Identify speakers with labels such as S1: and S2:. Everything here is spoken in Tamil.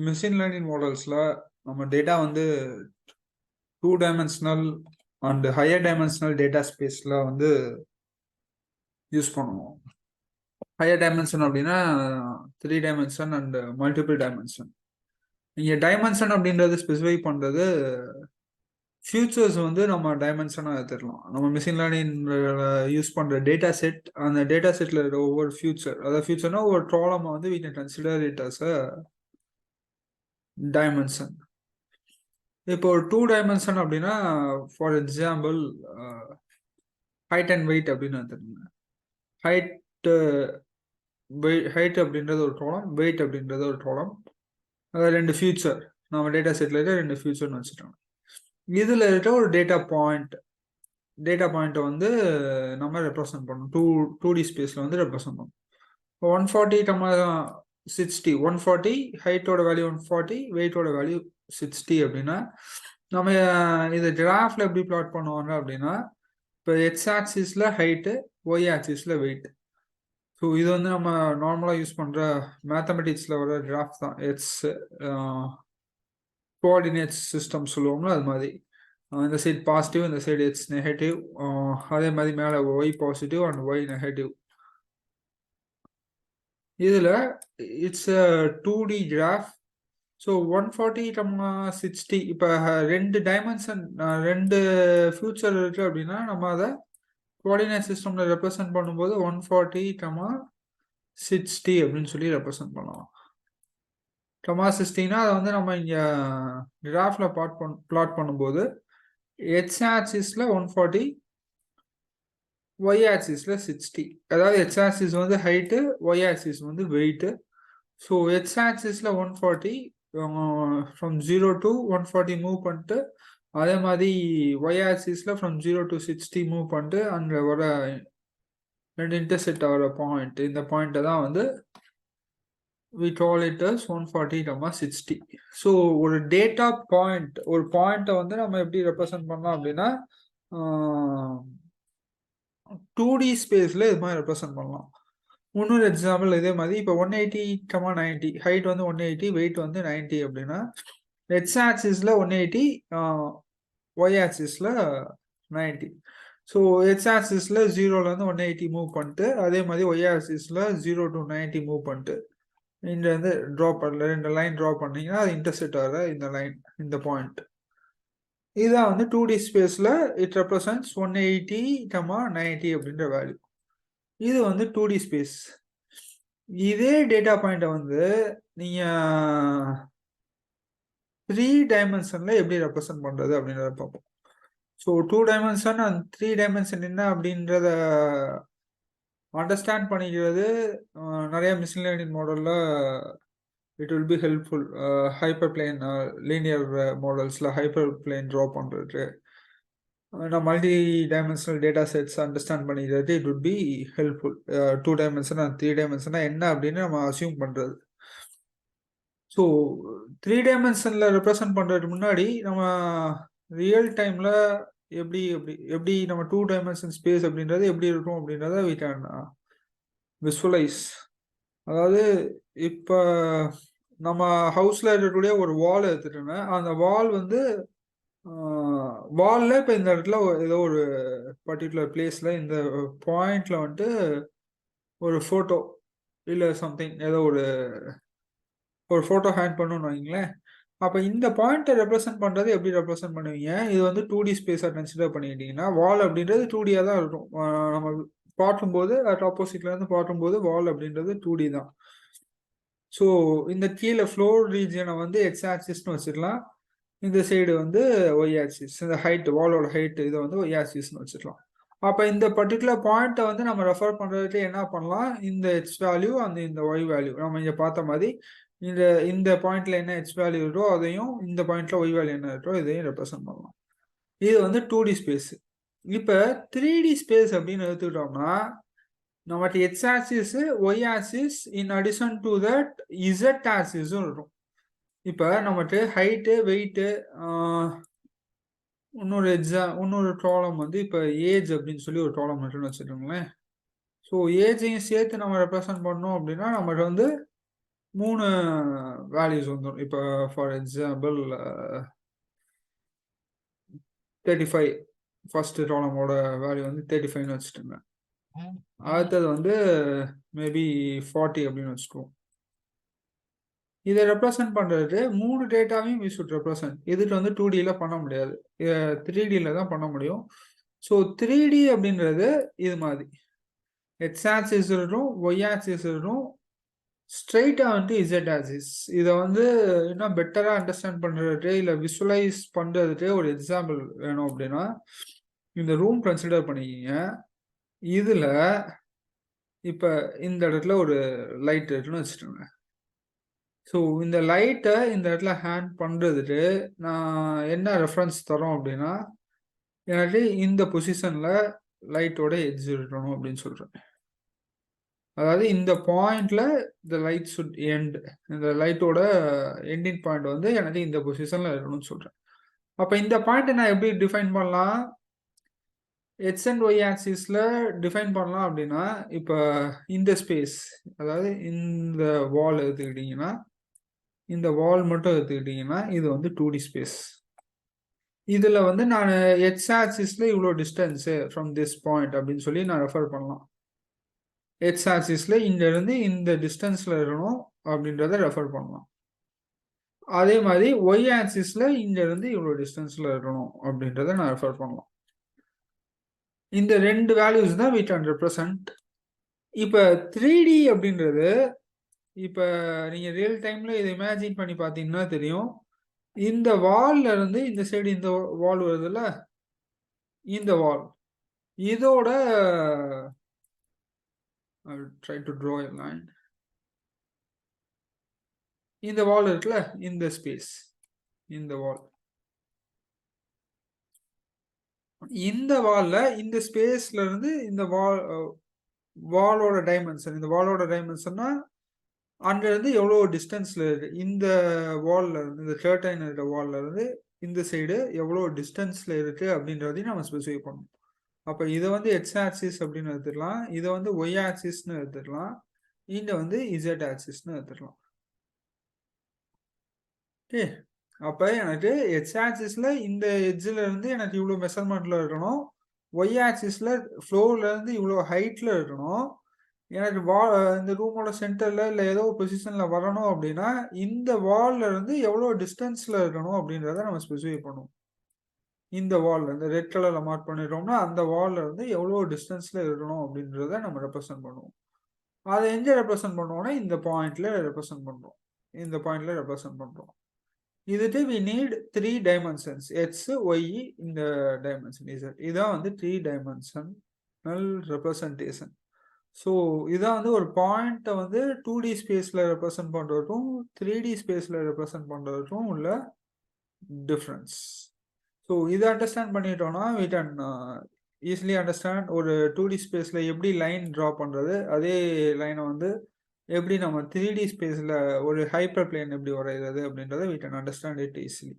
S1: மிஷின் லேர்னிங் மாடல்ஸ்ல நம்ம டேட்டா வந்து 2 dimensional and higher dimensional data ஸ்பேஸ்ல வந்து யூஸ் பண்ணுவோம். ஹையர் டைமென்ஷன் அப்படின்னா 3 டைமென்ஷன் அண்ட் மல்டிபிள் டைமென்ஷன். நீங்க டைமென்ஷன் அப்படின்றது ஸ்பெசிஃபை பண்றது ஃபியூச்சர்ஸ் வந்து நம்ம டைமென்ஷனா எடுத்துக்கலாம். நம்ம மிஷின் லேர்னிங் யூஸ் பண்ற டேட்டா செட், அந்த டேட்டா செட்ல இருக்கிற ஒவ்வொரு ஃபியூச்சர், அதாவது ஃபியூச்சர்னா ஒரு ப்ராப்ளம் வந்து we can consider it as a dimension. இப்போ ஒரு 2 டைமென்ஷன் அப்படின்னா for example height and weight அப்படின்னு எடுத்துக்கோங்க. ஹைட் ஹைட் அப்படின்றது ஒரு ப்ராப்ளம், வெயிட் அப்படின்றது ஒரு ப்ராப்ளம். அதாவது 2 ஃபியூச்சர் நம்ம டேட்டா செட்ல இருக்க 2 ஃபியூச்சர்னு வச்சுட்டோம். இதுல இருக்க ஒரு டேட்டா பாயிண்ட்டை வந்து நம்ம ரெப்ரசென்ட் பண்ணணும். 2D ஸ்பேஸ்ல வந்து ரெப்ரசென்ட் பண்ணணும். 140 60, 140 ஹைட்டோட வேல்யூ 140, வெயிட்டோட வேல்யூ 60 அப்படின்னா நம்ம இதை கிராஃப்ல எப்படி பிளாட் பண்ணுவாங்க அப்படின்னா, இப்போ எக்ஸ் ஆக்சிஸ்ல ஹைட்டு, ஒய் ஆக்சிஸ்ல வெயிட். ஸோ இது வந்து நம்ம நார்மலாக யூஸ் பண்ணுற மேத்தமெட்டிக்ஸில் வர கிராஃப் தான். கோஆர்டினேட்ஸ் சிஸ்டம் சொல்லுவோம்ல, அது மாதிரி. இந்த சைடு பாசிட்டிவ், இந்த சைடு எக்ஸ் நெகட்டிவ், அதே மாதிரி மேலே y positive and y negative. இதில் இட்ஸ் 2D கிராஃப். ஸோ 140, 60 இப்போ 2 டைமென்ஷன் 2 ஃபியூச்சர் இருக்கு அப்படின்னா நம்ம அதை கோஆர்டினேட் சிஸ்டம்ல ரெப்ரசென்ட் பண்ணும்போது 140, 60 அப்படின்னு சொல்லி ரெப்ரசென்ட் பண்ணலாம். 60னா அதை வந்து நம்ம இங்கே கிராஃப்ல பிளாட் பண்ணும்போது எக்ஸ் ஆக்சிஸ்ல 140, ஒய் ஆக்சிஸ்ல 60. அதாவது எக்ஸ் ஆக்சிஸ் வந்து ஹைட்டு, ஒய் ஆக்சிஸ் வந்து வெயிட்டு. ஸோ எக்ஸ் ஆக்சிஸ்ல 140 ஃப்ரம் 0 to 140 மூவ் பண்ணிட்டு, அதே மாதிரி ஒய் ஆக்சிஸ்ல ஃப்ரம் 0 to 60 மூவ் பண்ணிட்டு அங்கே வர 2 இன்டர்செக்ட் ஆகிற பாயிண்ட், இந்த பாயிண்ட்டை தான் வந்து we call it as 140, 60. So ஒரு டேட்டா பாயிண்ட், ஒரு பாயிண்ட்டை வந்து நம்ம எப்படி ரெப்ரசென்ட் பண்ணலாம் அப்படின்னா 2D ஸ்பேஸ்ல இது மாதிரி ரெப்ரசென்ட் பண்ணலாம். இன்னொரு எக்ஸாம்பிள் இதே மாதிரி இப்போ 180, 90 ஹைட் வந்து 180, வெயிட் வந்து 90 அப்படின்னா எக்ஸ் ஆக்சிஸ்ல 180, ஒய் ஆக்சிஸ்ல 90. ஸோ எக்ஸ் ஆக்சிஸ்ல 0லேருந்து 180 மூவ் பண்ணிட்டு, அதே மாதிரி ஒய் ஆக்சிஸ்ல 0 to 90 மூவ் பண்ணிட்டு இங்க வந்து ட்ரா பண்ணல 2 லைன் ட்ரா பண்ணீங்கன்னா அது இன்டர்செக்ட் ஆகிற இந்த லைன், இந்த பாயிண்ட். இதுதான் வந்து 2D ஸ்பேஸ்ல இட் ரெப்ரசன்ட்ஸ் 180, 90 அப்படின்ற வேல்யூ. இது வந்து 2D ஸ்பேஸ். இதே டேட்டா பாயிண்ட்டை வந்து நீங்க 3 டைமென்ஷன்ல எப்படி ரெப்ரசென்ட் பண்றது அப்படின்றத பார்ப்போம். ஸோ 2 டைமென்ஷன் அண்ட் 3 டைமென்ஷன் என்ன அப்படின்றத அண்டர்ஸ்டாண்ட் பண்ணிக்கிறது நிறைய மிஷின் லேர்னிங் மாடல்ல it will be helpful. Hyperplane linear modelsல hyperplane draw பண்றது, multi dimensional data sets understand பண்ணிக்கிறது it would be helpful. 2 dimension and 3 டைமென்ஷனா என்ன அப்படின்னு நம்ம அசியூம் பண்றது. ஸோ 3 டைமென்ஷன்ல ரெப்ரசென்ட் பண்றதுக்கு முன்னாடி நம்ம ரியல் டைம்ல எப்படி நம்ம 2 டைமென்ஷன் ஸ்பேஸ் அப்படின்றது எப்படி இருக்கும் அப்படின்றத we can visualize. அதாவது இப்போ நம்ம ஹவுஸ்ல இருக்கக்கூடிய ஒரு வால் எடுத்துட்டோங்க. அந்த வால் வந்து வால்ல இப்போ இந்த இடத்துல ஏதோ ஒரு பர்டிகுலர் பிளேஸ்ல இந்த பாயிண்ட்ல வந்துட்டு ஒரு ஃபோட்டோ இல்லை சம்திங் ஏதோ ஒரு ஃபோட்டோ ஹேண்ட் பண்ணணும்னு வைங்களேன். அப்போ இந்த பாயிண்ட்டை ரெப்ரசென்ட் பண்ணுறது எப்படி ரெப்ரசென்ட் பண்ணுவீங்க? இது வந்து 2D ஸ்பேஸாக கன்சிடர் பண்ணிக்கிட்டீங்கன்னா வால் அப்படின்றது 2Dயாக தான் இருக்கும். நம்ம பார்க்கும்போது ஆப்போசிட்ல இருந்து பார்க்கும்போது வால் அப்படின்றது 2D தான். ஸோ இந்த கீழே ஃப்ளோர் ரீஜனை வந்து எக்ஸ் ஆக்சிஸ்னு வச்சுக்கலாம். இந்த சைடு வந்து ஒய் ஆக்சிஸ், இந்த ஹைட் வாலோட ஹைட் இதை வந்து ஒய் ஆக்சிஸ்னு வச்சுக்கலாம். அப்போ இந்த பர்டிகுலர் பாயிண்ட்டை வந்து நம்ம ரெஃபர் பண்ணுறதுக்கு என்ன பண்ணலாம்? இந்த எக்ஸ் வேல்யூ அந்த இந்த ஒய் வேல்யூ நம்ம இங்கே பார்த்த மாதிரி இந்த பாயிண்ட்ல என்ன எக்ஸ் வேல்யூ இருக்கோ அதையும், இந்த பாயிண்ட்ல ஒய் வேல்யூ என்ன இருக்கோ இதையும் ரெப்ரசென்ட் பண்ணலாம். இது வந்து 2D ஸ்பேஸ். இப்போ 3D ஸ்பேஸ் அப்படின்னு எடுத்துக்கிட்டோம்னா நமக்கு X axis, Y axis, in addition to that Z ஆக்சிஸும் இருக்கும். இப்போ நமக்கு ஹைட்டு, வெயிட்டு, இன்னொரு ப்ராப்ளம் வந்து இப்போ ஏஜ் அப்படின்னு சொல்லி ஒரு ப்ராப்ளம் இருக்குன்னு வச்சுக்கோங்களேன். ஸோ ஏஜையும் சேர்த்து நம்ம ரெப்ரசென்ட் பண்ணோம் அப்படின்னா நமக்கு வந்து 3 வேல்யூஸ் வந்துடும். இப்போ ஃபார் எக்ஸாம்பிள் 35 ஃபர்ஸ்ட் காலமோட வேல்யூ வந்து 35ன்னு வச்சுட்டுங்க. அடுத்தது வந்து மேபி 40 அப்படின்னு வச்சுக்குவோம். இதை ரெப்ரசன்ட் பண்றது 3 டேட்டாவையும் வி ஷுட் ரெப்ரசன்ட். இதுக்கு வந்து 2Dல பண்ண முடியாது, 3Dல தான் பண்ண முடியும். ஸோ 3D அப்படின்றது இது மாதிரி எக்ஸ் ஆக்சிஸ் இருக்கும், ஒய் ஆக்சிஸ் இருக்கும், ஸ்ட்ரைட்டா வந்து இசட் ஆக்சிஸ். இதை வந்து இன்னும் பெட்டரா அண்டர்ஸ்டாண்ட் பண்றதுக்கு இல்லை விசுவலைஸ் பண்றதுக்கு ஒரு எக்ஸாம்பிள் வேணும் அப்படின்னா இந்த ரூம் கன்சிடர் பண்ணிக்கிங்க. இதுல இப்ப இந்த இடத்துல ஒரு லைட் இருக்குன்னு வச்சுக்கோங்க. ஸோ இந்த லைட்டை இந்த இடத்துல ஹேண்ட் பண்ணுறதுக்கு நான் என்ன ரெஃபரன்ஸ் தரோம் அப்படின்னா எனக்கு இந்த பொசிஷனில் லைட்டோட எட்ஜ் இருக்கணும் அப்படின்னு சொல்கிறேன். அதாவது இந்த பாயிண்ட்ல இந்த லைட் சுட் எண்ட், இந்த லைட்டோட எண்டிங் பாயிண்ட் வந்து எனக்கு இந்த பொசிஷனில் இருக்கணும்னு சொல்கிறேன். அப்போ இந்த பாயிண்ட்டை நான் எப்படி டிஃபைன் பண்ணலாம்? எக்ஸ் அண்ட் ஒய் ஆக்சிஸில் டிஃபைன் பண்ணலாம் அப்படின்னா இப்போ இந்த ஸ்பேஸ், அதாவது இந்த வால் எடுத்துக்கிட்டிங்கன்னா, இந்த வால் மட்டும் எடுத்துக்கிட்டிங்கன்னா இது வந்து 2D ஸ்பேஸ். இதில் வந்து நான் எக்ஸ் ஆக்சிஸில் இவ்வளோ டிஸ்டன்ஸு ஃப்ரம் திஸ் பாயிண்ட் அப்படின்னு சொல்லி நான் ரெஃபர் பண்ணலாம். எக்ஸ் ஆக்சிஸில் இங்கேருந்து இந்த டிஸ்டன்ஸில் இருக்கணும் அப்படின்றத ரெஃபர் பண்ணலாம். அதே மாதிரி ஒய் ஆக்சிஸில் இங்கேருந்து இவ்வளோ டிஸ்டன்ஸில் இருக்கணும் அப்படின்றத நான் ரெஃபர் பண்ணலாம். இந்த 2 வேல்யூஸ் தான் we can represent. இப்போ 3D அப்படின்றது இப்போ நீங்கள் ரியல் டைமில் இதை இமேஜின் பண்ணி பார்த்தீங்கன்னா தெரியும். இந்த வால்ல இருந்து இந்த சைடு இந்த வால் வருதுல்ல, இந்த வால் இதோட I will try to draw a line. இந்த வால் இருக்குல்ல, இந்த ஸ்பேஸ், இந்த வால், இந்த வால்ல இந்த ஸ்பேஸ்ல இருந்து இந்த வாலோட டைமென்ஷன், இந்த வாலோட டைமென்ஷன்னா அங்க இருந்து எவ்வளோ டிஸ்டன்ஸ்ல இருக்கு, இந்த வால்ல இருந்து, இந்த கர்டைன் இருக்கிற வால்ல இருந்து இந்த சைடு எவ்வளோ டிஸ்டன்ஸ்ல இருக்கு அப்படின்றதையும் நம்ம ஸ்பெசிஃபை பண்ணணும். அப்போ இதை வந்து எக்ஸ் ஆக்சிஸ் அப்படின்னு எடுத்துக்கலாம், இதை வந்து ஒய் ஆக்சிஸ்ன்னு எடுத்துக்கலாம், இங்க வந்து இசட் ஆக்சிஸ்ன்னு எடுத்துக்கலாம். ஓகே, அப்போ எனக்கு எக்ஸ் ஆக்சிஸ்ல இந்த எட்ஜில் இருந்து எனக்கு இவ்வளோ மெஷர்மெண்ட்ல இருக்கணும், ஒய் ஆக்சிஸ்ல ஃப்ளோர்ல இருந்து இவ்வளோ ஹைட்ல இருக்கணும், எனக்கு இந்த ரூமோட சென்டர்ல இல்லை ஏதோ ஒரு பொசிஷன்ல வரணும் அப்படின்னா இந்த வால்ல இருந்து எவ்வளோ டிஸ்டன்ஸ்ல இருக்கணும் அப்படின்றத நம்ம ஸ்பெசிஃபை பண்ணுவோம். இந்த வால்ல இந்த ரெட் கலர்ல மார்க் பண்ணிட்டோம்னா அந்த வால்ல இருந்து எவ்வளோ டிஸ்டன்ஸ்ல இருக்கணும் அப்படின்றத நம்ம ரெப்ரசென்ட் பண்ணுவோம். அதை எங்க ரெப்ரசென்ட் பண்ணுவோம்னா இந்த பாயிண்ட்ல ரெப்ரசென்ட் பண்றோம், இந்த பாயிண்ட்ல ரெப்ரசென்ட் பண்றோம். இதுக்கு we need 3 dimensions, x, y, இந்த டைமென்ஷன் z. இதான் வந்து 3 dimensional representation. ஸோ இதான் வந்து ஒரு பாயிண்ட்டை வந்து 2D ஸ்பேஸில் ரெப்ரசென்ட் பண்ணுறதுக்கும் 3D ஸ்பேஸில் ரெப்ரசென்ட் பண்ணுறதுக்கும் உள்ள டிஃப்ரென்ஸ். ஸோ இதை அண்டர்ஸ்டாண்ட் பண்ணிட்டோம்னா we can ஈஸிலி அண்டர்ஸ்டாண்ட் ஒரு 2D ஸ்பேஸில் எப்படி லைன் ட்ரா பண்ணுறது, அதே லைனை வந்து எப்படி நம்ம 3D ஸ்பேஸில் ஒரு ஹைப்பர் பிளேன் எப்படி வரைகிறது அப்படின்றத we can understand it easily.